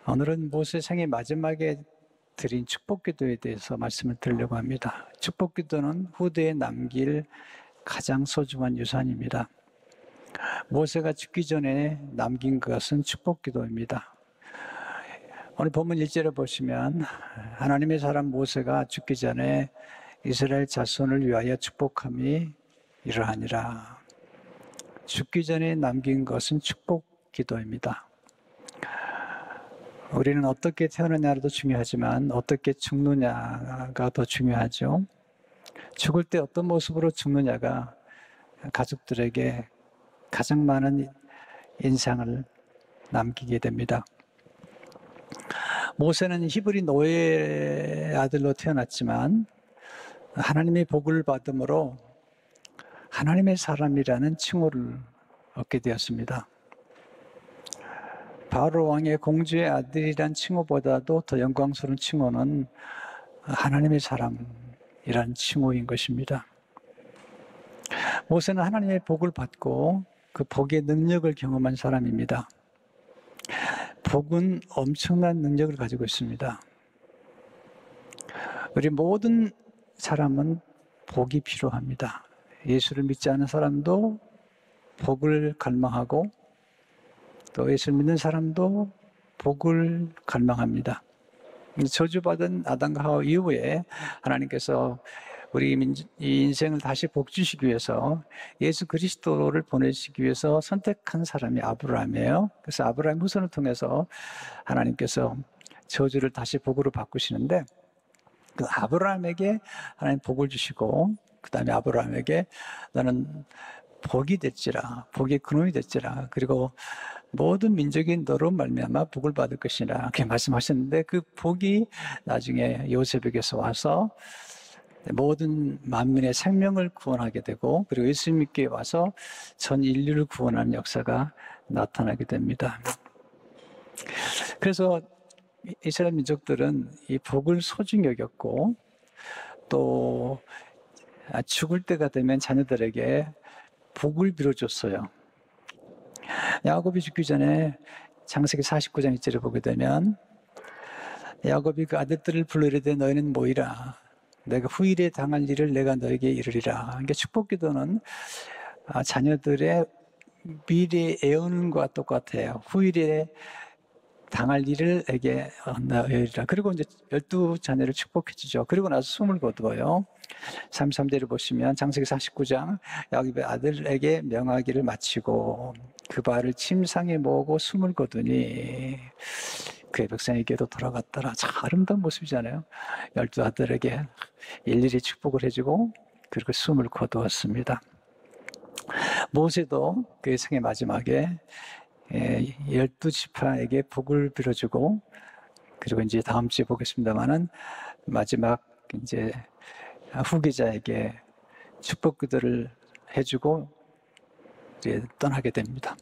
오늘은 모세 생애 마지막에 드린 축복기도에 대해서 말씀을 드리려고 합니다. 축복기도는 후대에 남길 가장 소중한 유산입니다. 모세가 죽기 전에 남긴 것은 축복기도입니다. 오늘 본문 1절에 보시면 하나님의 사람 모세가 죽기 전에 이스라엘 자손을 위하여 축복함이 이러하니라. 죽기 전에 남긴 것은 축복기도입니다. 우리는 어떻게 태어나냐도 중요하지만 어떻게 죽느냐가 더 중요하죠. 죽을 때 어떤 모습으로 죽느냐가 가족들에게 가장 많은 인상을 남기게 됩니다. 모세는 히브리 노예 아들로 태어났지만 하나님의 복을 받음으로 하나님의 사람이라는 칭호를 얻게 되었습니다. 바로 왕의 공주의 아들이란 칭호보다도 더 영광스러운 칭호는 하나님의 사람이란 칭호인 것입니다. 모세는 하나님의 복을 받고 그 복의 능력을 경험한 사람입니다. 복은 엄청난 능력을 가지고 있습니다. 우리 모든 사람은 복이 필요합니다. 예수를 믿지 않은 사람도 복을 갈망하고 또 예수를 믿는 사람도 복을 갈망합니다. 저주받은 아담과 하와 이후에 하나님께서 우리 인생을 다시 복 주시기 위해서 예수 그리스도를 보내시기 위해서 선택한 사람이 아브라함이에요. 그래서 아브라함 후손을 통해서 하나님께서 저주를 다시 복으로 바꾸시는데 그 아브라함에게 하나님 복을 주시고 그 다음에 아브라함에게 너는 복이 됐지라, 복의 근원이 됐지라, 그리고 모든 민족이 너로 말미암아 복을 받을 것이라 이렇게 말씀하셨는데 그 복이 나중에 요셉에게서 와서 모든 만민의 생명을 구원하게 되고 그리고 예수 믿게 와서 전 인류를 구원하는 역사가 나타나게 됩니다. 그래서 이스라엘 민족들은 이 복을 소중히 여겼고 또 죽을 때가 되면 자녀들에게 복을 빌어줬어요. 야곱이 죽기 전에 창세기 49장 1절에 보게 되면 야곱이 그 아들들을 불러 이르되 너희는 모이라 내가 후일에 당할 일을 내가 너에게 이르리라. 그러니까 축복기도는 자녀들의 미래의 애언과 똑같아요. 후일에 당할 일을 내게 너희리라. 그리고 이제 12자녀를 축복해 주죠. 그리고 나서 숨을 거두어요. 33절을 보시면 창세기 49장 야곱의 아들에게 명하기를 마치고 그 발을 침상에 모으고 숨을 거두니 그의 백성에게도 돌아갔더라. 참 아름다운 모습이잖아요. 12아들에게 일일이 축복을 해주고 그리고 숨을 거두었습니다. 모세도 그의 생의 마지막에 12지파에게 복을 빌어주고 그리고 이제 다음 주에 보겠습니다만은 마지막 이제 후계자에게 축복기도를 해주고 이제 떠나게 됩니다.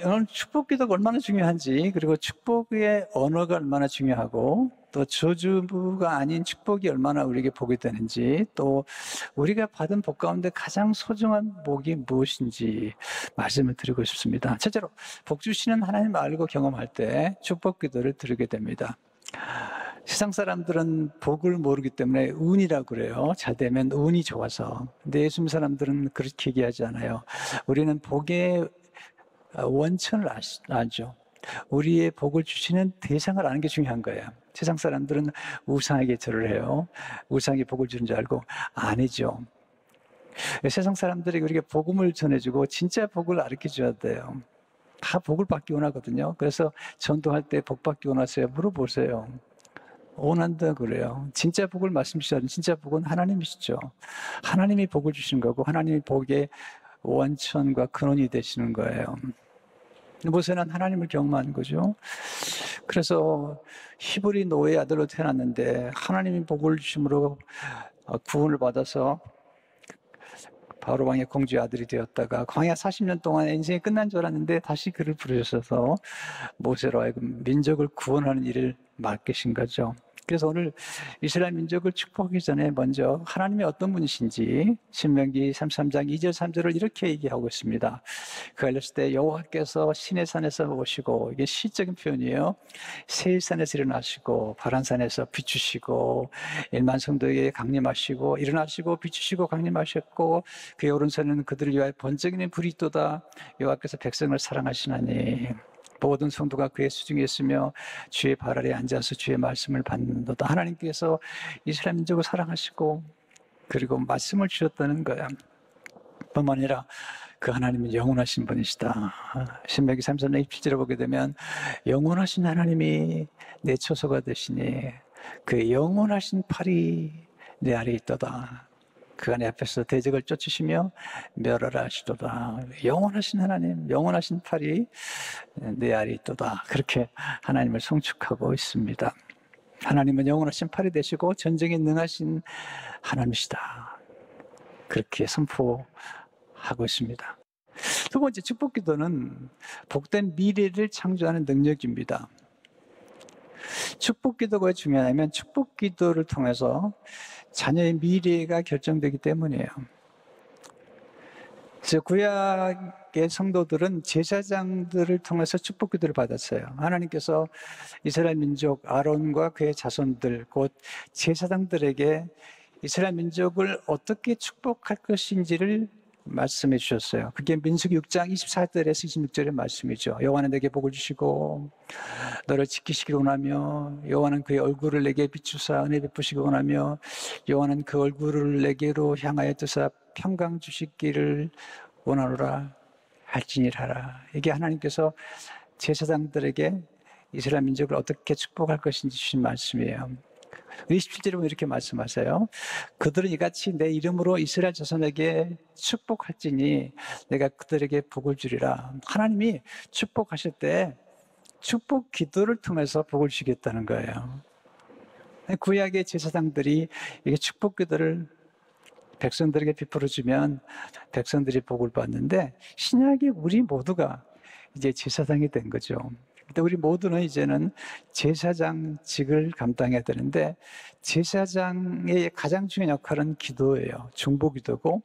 오늘 축복기도가 얼마나 중요한지 그리고 축복의 언어가 얼마나 중요하고 또 저주가 아닌 축복이 얼마나 우리에게 복이 되는지 또 우리가 받은 복 가운데 가장 소중한 복이 무엇인지 말씀을 드리고 싶습니다. 첫째로 복 주시는 하나님을 알고 경험할 때 축복기도를 드리게 됩니다. 세상 사람들은 복을 모르기 때문에 운이라고 그래요. 잘 되면 운이 좋아서. 근데 예수 믿는 사람들은 그렇게 얘기하지 않아요. 우리는 복의 원천을 알죠. 우리의 복을 주시는 대상을 아는 게 중요한 거예요. 세상 사람들은 우상에게 절을 해요. 우상이 복을 주는 줄 알고 아니죠. 세상 사람들이 우리에게 복음을 전해주고 진짜 복을 가르쳐줘야 돼요. 다 복을 받기 원하거든요. 그래서 전도할 때 복 받기 원하세요? 물어보세요. 원한다 그래요. 진짜 복을 말씀 주시는 진짜 복은 하나님이시죠. 하나님이 복을 주시는 거고 하나님이 복의 원천과 근원이 되시는 거예요. 모세는 하나님을 경험한 거죠. 그래서 히브리 노예 아들로 태어났는데 하나님이 복을 주심으로 구원을 받아서 바로 왕의 공주의 아들이 되었다가 광야 40년 동안 인생이 끝난 줄 알았는데 다시 그를 부르셔서 모세로 하여금 민족을 구원하는 일을 맡기신 거죠. 그래서 오늘 이스라엘 민족을 축복하기 전에 먼저 하나님이 어떤 분이신지 신명기 33장 2절 3절을 이렇게 얘기하고 있습니다. 그 알렸을 때 여호와께서 시내 산에서 오시고, 이게 시적인 표현이에요. 세일산에서 일어나시고 바란산에서 비추시고 1만 성도에게 강림하시고 일어나시고 비추시고 강림하셨고 그의 오른손에는 그들을 위하여 번쩍이는 불이 있도다. 여호와께서 백성을 사랑하시나니 모든 성도가 그의 수중에 있으며 주의 발 아래에 앉아서 주의 말씀을 받는도다. 하나님께서 이스라엘 민족을 사랑하시고 그리고 말씀을 주셨다는 거야. 뿐만 아니라 그 하나님은 영원하신 분이시다. 신명기 33장 27절을 보게 되면 영원하신 하나님이 내 초소가 되시니 그 영원하신 팔이 내 아래에 있도다. 그가 내 앞에서 대적을 쫓으시며 멸하라 하시도다. 영원하신 하나님, 영원하신 팔이 내 아래에 있도다. 그렇게 하나님을 송축하고 있습니다. 하나님은 영원하신 팔이 되시고 전쟁에 능하신 하나님이시다. 그렇게 선포하고 있습니다. 두 번째, 축복기도는 복된 미래를 창조하는 능력입니다. 축복기도가 왜 중요하냐면 축복기도를 통해서 자녀의 미래가 결정되기 때문이에요. 그래서 구약의 성도들은 제사장들을 통해서 축복기도를 받았어요. 하나님께서 이스라엘 민족 아론과 그의 자손들 곧 제사장들에게 이스라엘 민족을 어떻게 축복할 것인지를 말씀해 주셨어요. 그게 민수기 6장 24절에서 26절의 말씀이죠. 여호와는 내게 복을 주시고 너를 지키시기를 원하며 여호와는 그의 얼굴을 내게 비추사 은혜 베푸시기 원하며 여호와는 그 얼굴을 내게로 향하여 뜨사 평강 주시기를 원하노라 할지니라. 이게 하나님께서 제사장들에게 이스라엘 민족을 어떻게 축복할 것인지 주신 말씀이에요. 27절에 보면 이렇게 말씀하세요. 그들은 이같이 내 이름으로 이스라엘 자손에게 축복할지니 내가 그들에게 복을 주리라. 하나님이 축복하실 때 축복 기도를 통해서 복을 주겠다는 거예요. 구약의 제사장들이 이게 축복 기도를 백성들에게 베풀어 주면 백성들이 복을 받는데 신약의 우리 모두가 이제 제사장이 된 거죠. 근데 우리 모두는 이제는 제사장직을 감당해야 되는데 제사장의 가장 중요한 역할은 기도예요. 중보기도고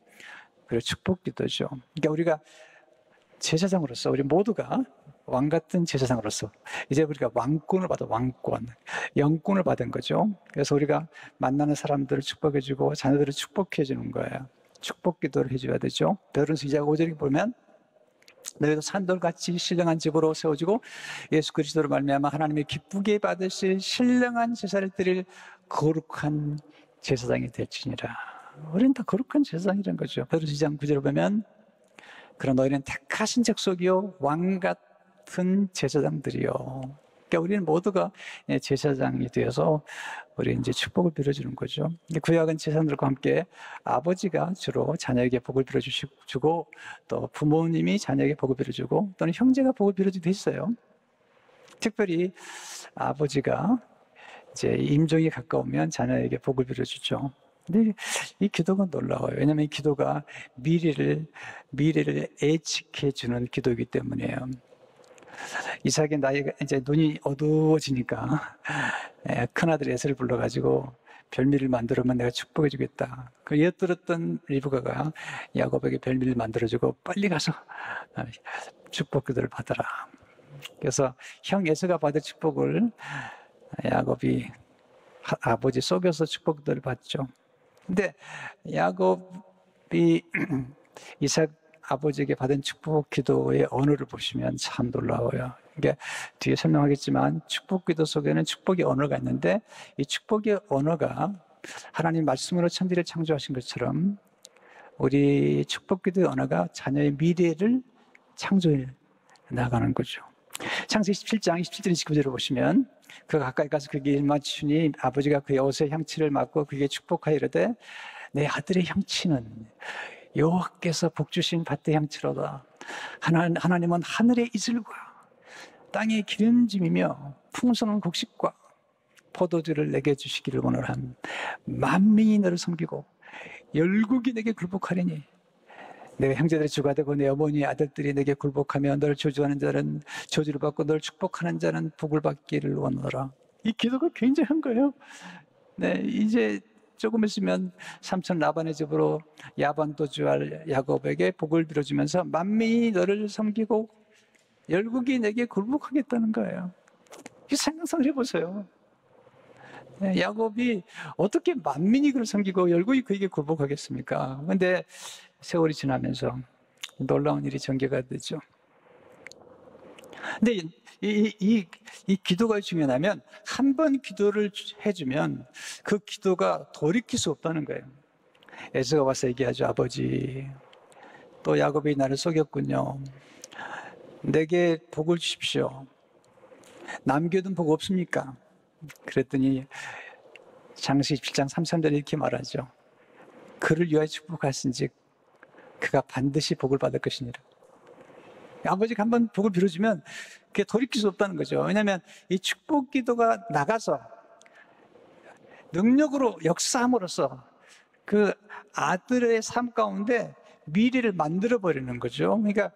그리고 축복기도죠. 그러니까 우리가 제사장으로서 우리 모두가 왕 같은 제사장으로서 이제 우리가 왕권을 받아 왕권, 영권을 받은 거죠. 그래서 우리가 만나는 사람들을 축복해주고 자녀들을 축복해주는 거예요. 축복기도를 해줘야 되죠. 베드로전서 2장 5절에 보면 너희도 산돌같이 신령한 집으로 세워지고 예수 그리스도로 말미암아 하나님이 기쁘게 받으실 신령한 제사를 드릴 거룩한 제사장이 될지니라. 우리는 다 거룩한 제사장이라는 거죠. 베드로전서 2장 9절을 보면 그런 너희는 택하신 족속이요 왕 같은 제사장들이요. 그러니까 우리는 모두가 제사장이 되어서 우리 이제 축복을 빌어주는 거죠. 구약은 제사장들과 함께 아버지가 주로 자녀에게 복을 빌어주고 또 부모님이 자녀에게 복을 빌어주고 또는 형제가 복을 빌어주기도 했어요. 특별히 아버지가 이제 임종이 가까우면 자녀에게 복을 빌어주죠. 근데 이 기도가 놀라워요. 왜냐하면 이 기도가 미래를 예측해 주는 기도이기 때문이에요. 이삭의 나이가 이제 눈이 어두워지니까 큰아들 에서를 불러가지고 별미를 만들어면 내가 축복해주겠다. 그 엿들었던 리브가가 야곱에게 별미를 만들어주고 빨리 가서 축복 기도를 받아라. 그래서 형 에서가 받을 축복을 야곱이 아버지 속여서 축복 기도를 받죠. 근데 야곱이 이삭 아버지에게 받은 축복 기도의 언어를 보시면 참 놀라워요. 이게 뒤에 설명하겠지만 축복 기도 속에는 축복의 언어가 있는데 이 축복의 언어가 하나님 말씀으로 천지를 창조하신 것처럼 우리 축복 기도의 언어가 자녀의 미래를 창조해 나가는 거죠. 창세기 17장 27절 29절을 보시면 그가 가까이 가서 그에게 일맞추니 아버지가 그의 옷의 향취를 맡고 그에게 축복하여 이르되 내 아들의 향취는 여호와께서 복주신 밭의 향취로다. 하나님은 하늘의 이슬과 땅의 기름짐이며 풍성한 곡식과 포도주를 내게 주시기를 원하노라. 만민이 너를 섬기고 열국이 내게 굴복하리니 내가 형제들의 주가 되고 내 어머니의 아들들이 내게 굴복하며 너를 저주하는 자는 저주를 받고 너를 축복하는 자는 복을 받기를 원하노라. 이 기도가 굉장한 거예요. 네, 이제 조금 있으면 삼촌 라반의 집으로 야반 도주할 야곱에게 복을 빌어주면서 만민이 너를 섬기고 열국이 내게 굴복하겠다는 거예요. 이 생각을 해보세요. 네, 야곱이 어떻게 만민이 그를 섬기고 열국이 그에게 굴복하겠습니까? 그런데 세월이 지나면서 놀라운 일이 전개가 되죠. 근데 이 기도가 중요하면 한 번 기도를 해주면 그 기도가 돌이킬 수 없다는 거예요. 에서가 와서 얘기하죠. 아버지, 또 야곱이 나를 속였군요. 내게 복을 주십시오. 남겨둔 복 없습니까? 그랬더니 창세기 7장 33절에 이렇게 말하죠. 그를 위하여 축복하신즉 그가 반드시 복을 받을 것이니라. 아버지가 한번 복을 빌어주면 그게 돌이킬 수 없다는 거죠. 왜냐하면 이 축복 기도가 나가서 능력으로 역사함으로써 그 아들의 삶 가운데 미래를 만들어 버리는 거죠. 그러니까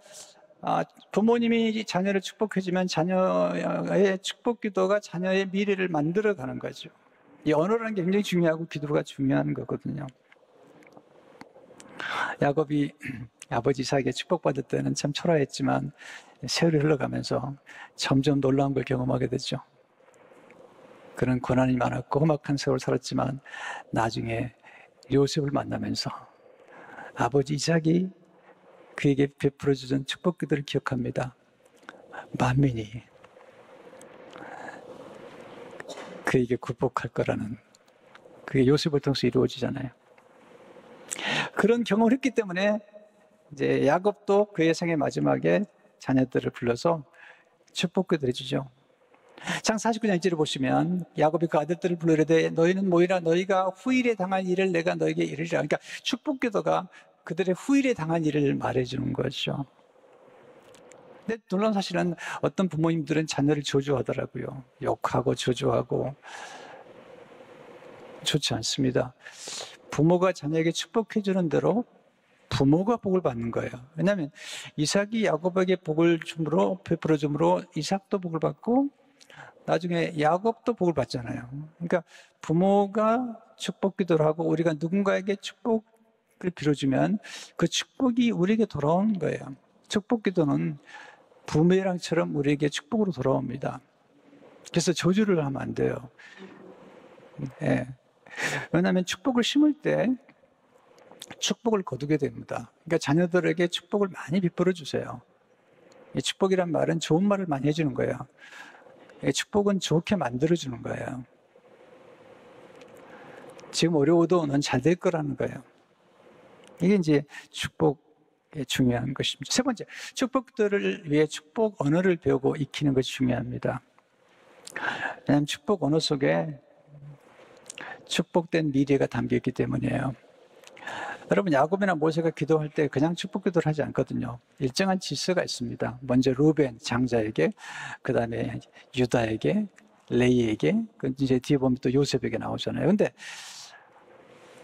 부모님이 자녀를 축복해주면 자녀의 축복 기도가 자녀의 미래를 만들어 가는 거죠. 이 언어라는 게 굉장히 중요하고 기도가 중요한 거거든요. 야곱이 아버지 이삭에게 축복받을 때는 참 초라했지만 세월이 흘러가면서 점점 놀라운 걸 경험하게 되죠. 그런 고난이 많았고 험악한 세월을 살았지만 나중에 요셉을 만나면서 아버지 이삭이 그에게 베풀어 주던 축복 기도를 기억합니다. 만민이 그에게 굴복할 거라는, 그게 요셉을 통해서 이루어지잖아요. 그런 경험을 했기 때문에 이제 야곱도 그의 생의 마지막에 자녀들을 불러서 축복 기도를 해주죠. 장 49장 1절을 보시면 야곱이 그 아들들을 불러 이르되 너희는 모이라, 너희가 후일에 당한 일을 내가 너에게 이르리라. 그러니까 축복 기도가 그들의 후일에 당한 일을 말해주는 거죠. 근데 놀라운 사실은 어떤 부모님들은 자녀를 저주하더라고요. 욕하고 저주하고 좋지 않습니다. 부모가 자녀에게 축복해 주는 대로 부모가 복을 받는 거예요. 왜냐하면 이삭이 야곱에게 복을 줌으로, 베풀어 줌으로 이삭도 복을 받고 나중에 야곱도 복을 받잖아요. 그러니까 부모가 축복 기도를 하고 우리가 누군가에게 축복을 빌어주면 그 축복이 우리에게 돌아오는 거예요. 축복 기도는 부메랑처럼 우리에게 축복으로 돌아옵니다. 그래서 저주를 하면 안 돼요. 네. 왜냐하면 축복을 심을 때 축복을 거두게 됩니다. 그러니까 자녀들에게 축복을 많이 베풀어 주세요. 이 축복이란 말은 좋은 말을 많이 해주는 거예요. 축복은 좋게 만들어주는 거예요. 지금 어려워도 넌 잘 될 거라는 거예요. 이게 이제 축복의 중요한 것입니다. 세 번째, 축복들을 위해 축복 언어를 배우고 익히는 것이 중요합니다. 왜냐하면 축복 언어 속에 축복된 미래가 담겨있기 때문이에요. 여러분, 야곱이나 모세가 기도할 때 그냥 축복 기도를 하지 않거든요. 일정한 질서가 있습니다. 먼저 루벤 장자에게, 그 다음에 유다에게, 레이에게, 이제 뒤에 보면 또 요셉에게 나오잖아요. 근데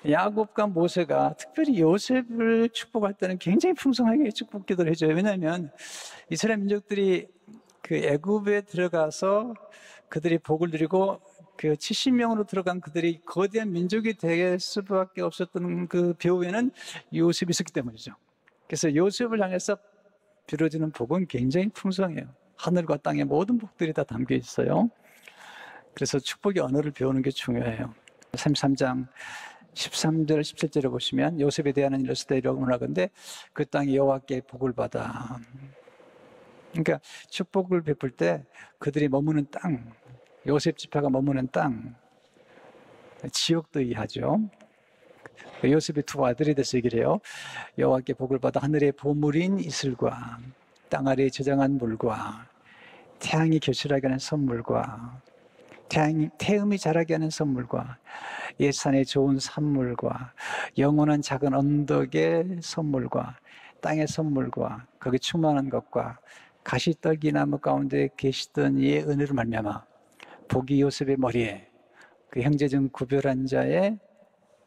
야곱과 모세가 특별히 요셉을 축복할 때는 굉장히 풍성하게 축복 기도를 해줘요. 왜냐하면 이스라엘 민족들이 그 애굽에 들어가서 그들이 복을 누리고 그 70명으로 들어간 그들이 거대한 민족이 될 수밖에 없었던 그 배후에는 요셉이 있었기 때문이죠. 그래서 요셉을 향해서 빌어주는 복은 굉장히 풍성해요. 하늘과 땅의 모든 복들이 다 담겨 있어요. 그래서 축복의 언어를 배우는 게 중요해요. 33장 13절 17절에 보시면 요셉에 대한 일을 쓰되이라고 하건대 그 땅이 여호와께 복을 받아. 그러니까 축복을 베풀 때 그들이 머무는 땅, 요셉 지파가 머무는 땅, 지역도 이해하죠. 요셉의 두 아들에 대해서 얘기를 해요. 여호와께 복을 받아 하늘의 보물인 이슬과 땅 아래에 저장한 물과 태양이 겨실하게 하는 선물과 태음이 자라게 하는 선물과 옛산의 좋은 산물과 영원한 작은 언덕의 선물과 땅의 선물과 거기 충만한 것과 가시떨기 나무 가운데 계시던 이의 은혜로 말미암아 복이 요셉의 머리에 그 형제 중 구별한 자의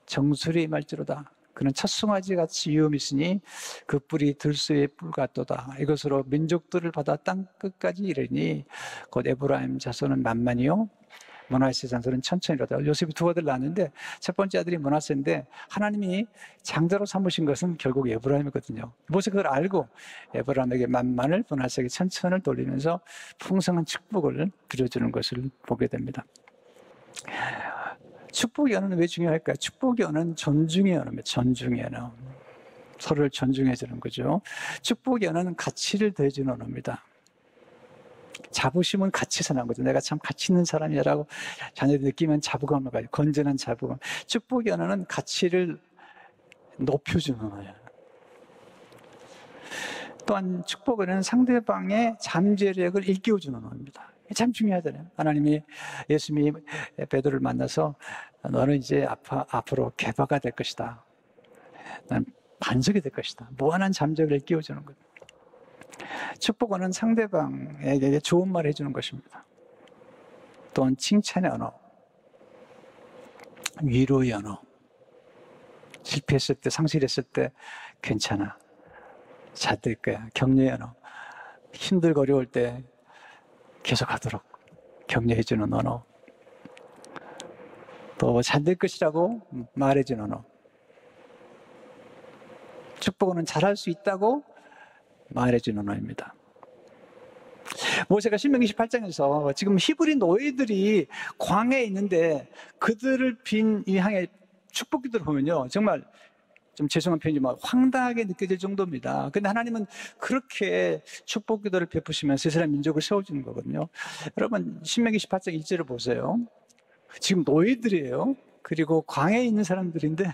정수리 임할지로다. 그는 첫송아지 같이 위엄이 있으니 그 뿔이 들소의 뿔 같도다. 이것으로 민족들을 받아 땅 끝까지 이르니 곧 에브라임 자손은 만만이요 므낫세 장손은 천천히 이루다. 요셉이 두 아들 낳았는데 첫 번째 아들이 므낫세인데 하나님이 장자로 삼으신 것은 결국 에브라임이거든요. 모세 그걸 알고 에브라임에게 만만을, 므낫세에게 천천을 돌리면서 풍성한 축복을 빌어주는 것을 보게 됩니다. 축복의 언어는 왜 중요할까요? 축복의 언어는 존중의 언어입니다. 존중의 언어. 서로를 존중해 주는 거죠. 축복의 언어는 가치를 더해주는 언어입니다. 자부심은 가치에서 난 거죠. 내가 참 가치 있는 사람이라고 자녀들이 느끼면 자부감을 가지고, 건전한 자부감. 축복의 언어는 가치를 높여주는 언어예요. 또한 축복은 상대방의 잠재력을 일깨워주는 언어입니다. 참 중요하잖아요. 하나님이, 예수님이 베드로를 만나서 너는 이제 앞으로 개바가 될 것이다. 난 반석이 될 것이다. 무한한 잠재력을 일깨워주는 거예요. 축복은 상대방에게 좋은 말을 해주는 것입니다. 또한 칭찬의 언어, 위로의 언어, 실패했을 때, 상실했을 때 괜찮아, 잘 될 거야, 격려의 언어, 힘들고 어려울 때 계속하도록 격려해주는 언어, 또 잘 될 것이라고 말해주는 언어. 축복은 잘할 수 있다고 말해주는 언어입니다. 모세가 신명기 28장에서 지금 히브리 노예들이 광야에 있는데 그들을 빈 이 향해 축복 기도를 보면요, 정말 좀 죄송한 표현이지만 황당하게 느껴질 정도입니다. 근데 하나님은 그렇게 축복 기도를 베푸시면서 이스라엘 민족을 세워주는 거거든요. 여러분, 신명기 18장 1절을 보세요. 지금 노예들이에요. 그리고 광야에 있는 사람들인데,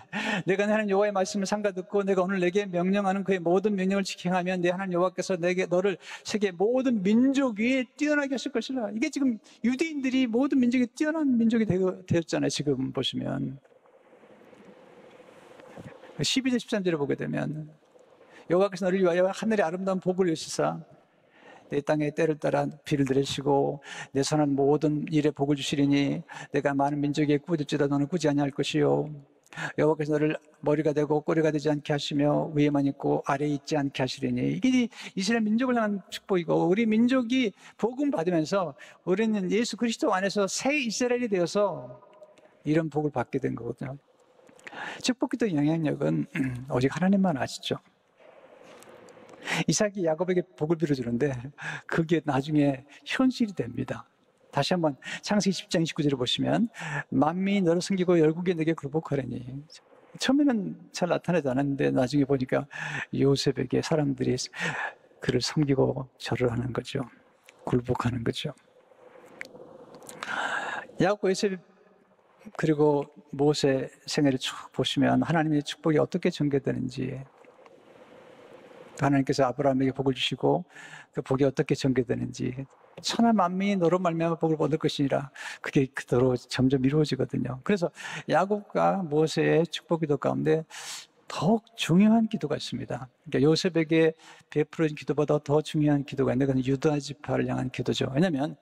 내가 내 하나님 여호와의 말씀을 삼가 듣고 내가 오늘 내게 명령하는 그의 모든 명령을 지켜하면 내 하나님 여호와께서 너를 세계 모든 민족 위에 뛰어나게 하실 것이라. 이게 지금 유대인들이 모든 민족이 뛰어난 민족이 되었잖아요. 지금 보시면 12절 13절을 보게 되면, 여호와께서 너를 위하여 하늘의 아름다운 복을 여시사 내 땅에 때를 따라 비를 내리시고 내 선한 모든 일에 복을 주시리니 내가 많은 민족에 꾸짖지도 너는 꾸지 아니할 것이요, 여호와께서 너를 머리가 되고 꼬리가 되지 않게 하시며 위에만 있고 아래에 있지 않게 하시리니. 이게 이스라엘 민족을 향한 축복이고, 우리 민족이 복음 받으면서 우리는 예수 그리스도 안에서 새 이스라엘이 되어서 이런 복을 받게 된 거거든요. 축복기도의 영향력은 오직 하나님만 아시죠. 이삭이 야곱에게 복을 빌어주는데 그게 나중에 현실이 됩니다. 다시 한번 창세기 10장 29절을 보시면, 만민이 너를 섬기고 열국이 내게 굴복하려니. 처음에는 잘 나타나지 않았는데 나중에 보니까 요셉에게 사람들이 그를 섬기고 절을 하는 거죠. 굴복하는 거죠. 야곱, 요셉 그리고 모세 생애를 쭉 보시면 하나님의 축복이 어떻게 전개되는지, 하나님께서 아브라함에게 복을 주시고 그 복이 어떻게 전개되는지, 천하 만민이 너로 말미암아 복을 얻을 것이니라, 그게 그대로 점점 이루어지거든요. 그래서 야곱과 모세의 축복기도 가운데 더욱 중요한 기도가 있습니다. 그러니까 요셉에게 베풀어진 기도보다 더 중요한 기도가 있는데, 그건 유다 지파를 향한 기도죠. 왜냐하면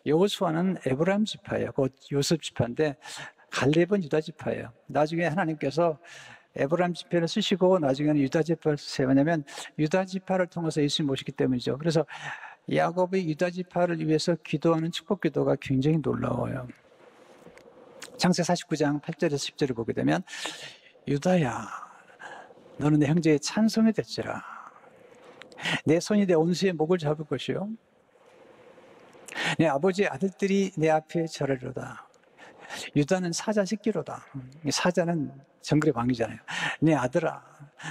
여호수아는 에브라임 지파예요. 곧 요셉 지파인데 갈렙은 유다 지파예요. 나중에 하나님께서 에브라임 지파를 쓰시고 나중에는 유다 지파를 쓰세요. 왜냐하면 유다 지파를 통해서 예수님 모시기 때문이죠. 그래서 야곱이 유다 지파를 위해서 기도하는 축복 기도가 굉장히 놀라워요. 창세기 49장 8절에서 10절을 보게 되면, 유다야, 너는 내 형제의 찬송이 됐지라. 내 손이 내 온수의 목을 잡을 것이요, 내 아버지의 아들들이 내 앞에 절하리로다. 유다는 사자 새끼로다. 사자는 정글의 왕이잖아요. 내 아들아,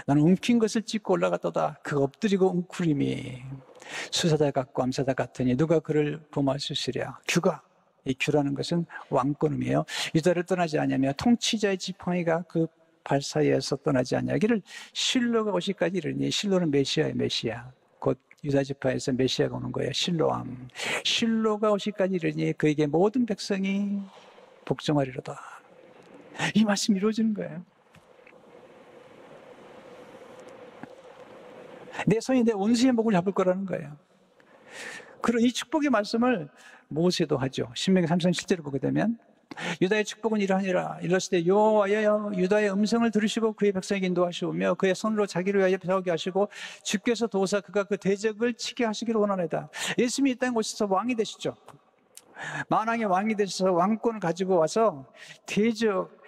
나는 움킨 것을 찢고 올라갔도다. 그 엎드리고 웅크림이 수사자 같고 암사자 같으니 누가 그를 범할 수 있으랴. 규가, 이 규라는 것은 왕권음이에요. 유다를 떠나지 않으며 통치자의 지팡이가 그 발 사이에서 떠나지 않냐기를 실로가 오시까지 이르니. 실로는 메시아예요. 메시아. 곧 유다 지파에서 메시아가 오는 거예요. 실로암. 실로가 오시까지 이르니 그에게 모든 백성이 복종하리로다. 이 말씀이 이루어지는 거예요. 내 손이 내 온수의 목을 잡을 거라는 거예요. 그런 이 축복의 말씀을 모세도 하죠. 신명기 3장 7절을 보게 되면, 유다의 축복은 이러하니라. 이르시되 여호와여, 유다의 음성을 들으시고 그의 백성에게 인도하시오며 그의 손으로 자기를 위하여 배우게 하시고 주께서 도우사 그가 그 대적을 치게 하시기를 원하노이다. 예수님이 이 땅에 오셔서 왕이 되시죠. 만왕의 왕이 되셔서 왕권을 가지고 와서 대적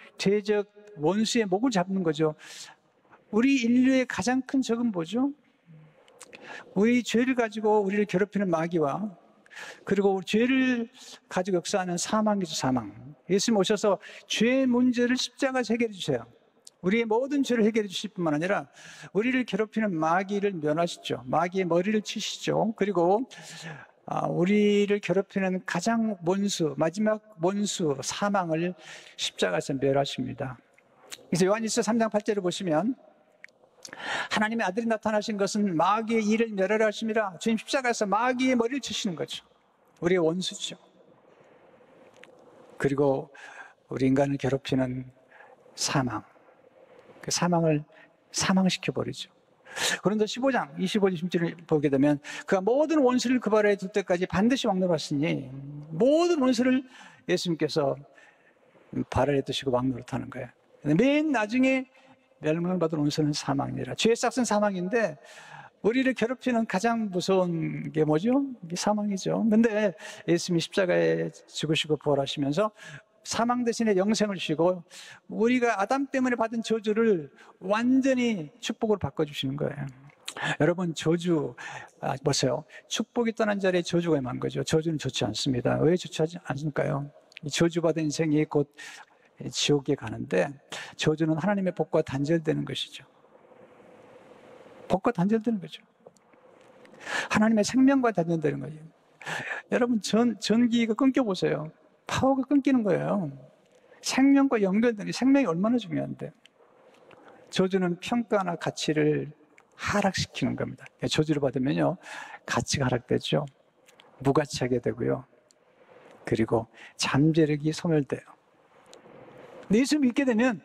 원수의 목을 잡는 거죠. 우리 인류의 가장 큰 적은 뭐죠? 우리 죄를 가지고 우리를 괴롭히는 마귀와 그리고 죄를 가지고 역사하는 사망이죠, 사망. 예수님 오셔서 죄의 문제를 십자가에서 해결해 주세요. 우리의 모든 죄를 해결해 주실 뿐만 아니라 우리를 괴롭히는 마귀를 멸하시죠. 마귀의 머리를 치시죠. 그리고 우리를 괴롭히는 가장 마지막 원수, 사망을 십자가에서 멸하십니다. 그래서 요한일서 3장 8절을 보시면 하나님의 아들이 나타나신 것은 마귀의 일을 멸하려 하심이라. 주님 십자가에서 마귀의 머리를 치시는 거죠. 우리의 원수죠. 그리고 우리 인간을 괴롭히는 사망, 그 사망을 사망시켜버리죠. 그런데 15장 25, 26절을 보게 되면 그가 모든 원수를 그 발에 둘 때까지 반드시 왕노로 하시니, 모든 원수를 예수님께서 발 아래 두시고 왕노릇 하는 거예요. 맨 나중에 멸망을 받은 원수는 사망이라. 죄의 싹은 사망인데 우리를 괴롭히는 가장 무서운 게 뭐죠? 이게 사망이죠. 근데 예수님이 십자가에 죽으시고 부활하시면서 사망 대신에 영생을 주시고 우리가 아담 때문에 받은 저주를 완전히 축복으로 바꿔주시는 거예요. 여러분, 저주 보세요. 축복이 떠난 자리에 저주가 임한 거죠. 저주는 좋지 않습니다. 왜 좋지 않을까요? 저주받은 인생이 곧 지옥에 가는데 저주는 하나님의 복과 단절되는 것이죠. 복과 단절되는 거죠. 하나님의 생명과 단절되는 거예요. 여러분, 전기가 끊겨보세요. 파워가 끊기는 거예요. 생명과 연결되는, 생명이 얼마나 중요한데. 저주는 평가나 가치를 하락시키는 겁니다. 저주를 받으면요, 가치가 하락되죠. 무가치하게 되고요. 그리고 잠재력이 소멸돼요. 예수 믿게 되면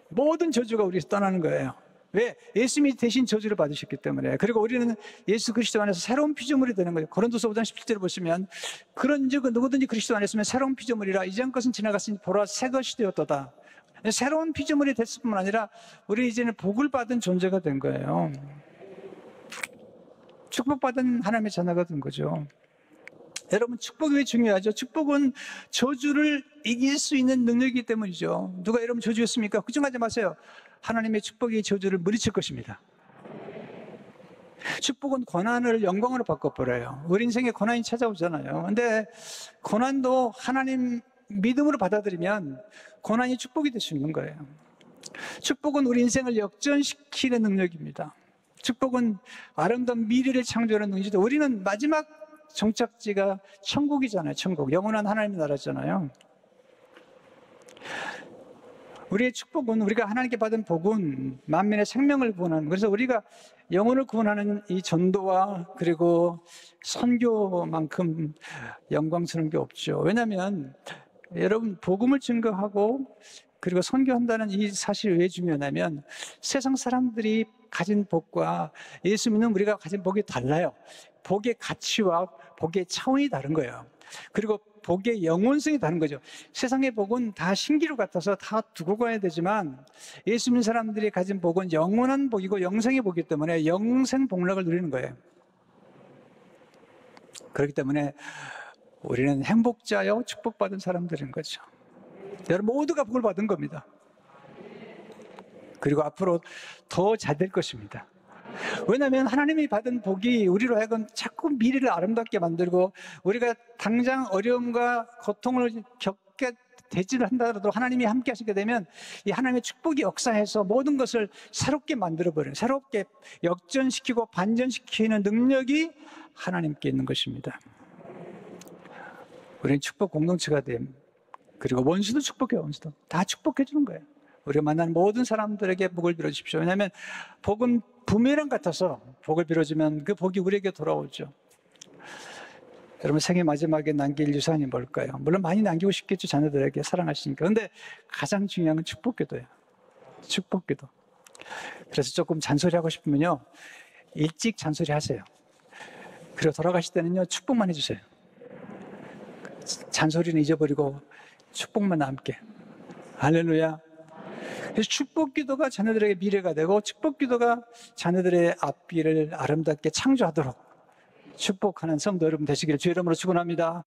모든 저주가 우리에서 떠나는 거예요. 왜? 예수님이 대신 저주를 받으셨기 때문에. 그리고 우리는 예수 그리스도 안에서 새로운 피조물이 되는 거예요. 고린도서 5장 17절을 보시면 그런즉 누구든지 그리스도 안에 있으면 새로운 피조물이라. 이전 것은 지나갔으니 보라 새 것이 되었도다. 새로운 피조물이 됐을 뿐만 아니라 우리 이제는 복을 받은 존재가 된 거예요. 축복받은 하나님의 자녀가 된 거죠. 여러분, 축복이 왜 중요하죠? 축복은 저주를 이길 수 있는 능력이기 때문이죠. 누가 여러분 저주였습니까? 걱정하지 마세요. 하나님의 축복이 저주를 물리칠 것입니다. 축복은 고난을 영광으로 바꿔버려요. 우리 인생에 고난이 찾아오잖아요. 근데 고난도 하나님 믿음으로 받아들이면 고난이 축복이 될 수 있는 거예요. 축복은 우리 인생을 역전시키는 능력입니다. 축복은 아름다운 미래를 창조하는 능력이죠. 우리는 마지막 정착지가 천국이잖아요. 천국, 영원한 하나님의 나라잖아요. 우리의 축복은, 우리가 하나님께 받은 복은 만민의 생명을 구원하는, 그래서 우리가 영혼을 구원하는 이 전도와 그리고 선교만큼 영광스러운 게 없죠. 왜냐하면 여러분, 복음을 증거하고 그리고 선교한다는 이 사실이 왜 중요하냐면 세상 사람들이 가진 복과 예수 믿는 우리가 가진 복이 달라요. 복의 가치와 복의 차원이 다른 거예요. 그리고 복의 영원성이 다른 거죠. 세상의 복은 다 신기루 같아서 다 두고 가야 되지만 예수 믿는 사람들이 가진 복은 영원한 복이고 영생의 복이기 때문에 영생 복락을 누리는 거예요. 그렇기 때문에 우리는 행복자요 축복받은 사람들인 거죠. 여러분 모두가 복을 받은 겁니다. 그리고 앞으로 더 잘 될 것입니다. 왜냐하면 하나님이 받은 복이 우리로 하여금 자꾸 미래를 아름답게 만들고 우리가 당장 어려움과 고통을 겪게 되지를 한다라도 하나님이 함께 하시게 되면 이 하나님의 축복이 역사해서 모든 것을 새롭게 만들어버려요. 새롭게 역전시키고 반전시키는 능력이 하나님께 있는 것입니다. 우리는 축복 공동체가 됨. 그리고 원수도 축복해요. 원수도 다 축복해 주는 거예요. 우리가 만나는 모든 사람들에게 복을 빌어주십시오. 왜냐하면 복은 부메랑 같아서 복을 빌어주면 그 복이 우리에게 돌아오죠. 여러분 생애 마지막에 남길 유산이 뭘까요? 물론 많이 남기고 싶겠죠. 자녀들에게 사랑하시니까. 그런데 가장 중요한 건 축복기도예요. 축복기도. 그래서 조금 잔소리하고 싶으면요, 일찍 잔소리하세요. 그리고 돌아가실 때는요, 축복만 해주세요. 잔소리는 잊어버리고 축복만 남게. 할렐루야. 그래서 축복기도가 자녀들에게 미래가 되고 축복기도가 자녀들의 앞길을 아름답게 창조하도록 축복하는 성도 여러분 되시기를 주의 이름으로 축원합니다.